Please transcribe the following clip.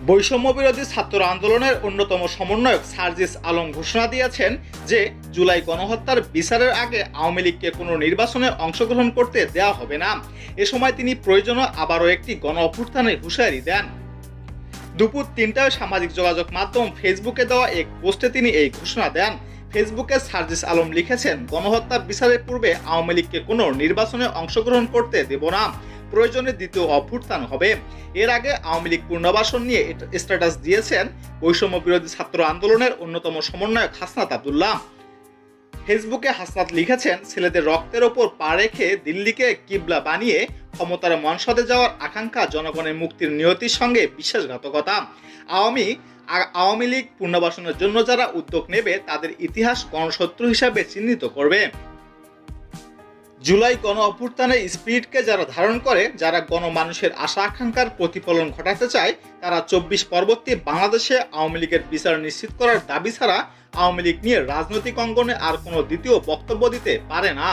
বৈষম্য বিরোধী ছাত্র আন্দোলনের অন্যতম সমন্বয়ক সার্জিস আলম ঘোষণা দিয়েছেন যে জুলাই গণহত্যার বিচারের আগে আওয়ামী লীগকে কোনো নির্বাচনে অংশগ্রহণ করতে দেওয়া হবে না। এ সময় তিনি প্রয়োজনে আবারও একটি গণ অভ্যুত্থানের হুঁশিয়ারি দেন। দুপুর ৩টায় সামাজিক যোগাযোগ মাধ্যম ফেসবুকে দেওয়া এক পোস্টে তিনি এই ঘোষণা দেন। ফেসবুকে সার্জিস আলম লিখেছেন, গণহত্যার বিচারের পূর্বে আওয়ামী লীগকে কোনো নির্বাচনে অংশগ্রহণ করতে দেব না, প্রয়োজনে দ্বিতীয় অভ্যুত্থান হবে। এর আগে আওয়ামী লীগ পুনর্বাসন নিয়ে স্ট্যাটাস দিয়েছেন বৈষম্য বিরোধী ছাত্র আন্দোলনের অন্যতম সমন্বয়ক হাসনাত আব্দুল্লাহ। ফেসবুকে হাসনাত লিখেছেন, ছেলেদের রক্তের ওপর পা রেখে দিল্লিকে কিবলা বানিয়ে ক্ষমতার মনসদে যাওয়ার আকাঙ্ক্ষা জনগণের মুক্তির নিয়তির সঙ্গে বিশ্বাসঘাতকতা। আওয়ামী লীগ পুনর্বাসনের জন্য যারা উদ্যোগ নেবে তাদের ইতিহাস গণশত্রু হিসাবে চিহ্নিত করবে। জুলাই গণ অভ্যুত্থানের স্পিরিটকে যারা ধারণ করে, যারা গণমানুষের আশা আকাঙ্ক্ষার প্রতিফলন ঘটাতে চায়, তারা ২৪ পরবর্তী বাংলাদেশে আওয়ামী লীগের বিচার নিশ্চিত করার দাবি ছাড়া আওয়ামী লীগ নিয়ে রাজনৈতিক অঙ্গনে আর কোনো দ্বিতীয় বক্তব্য দিতে পারে না।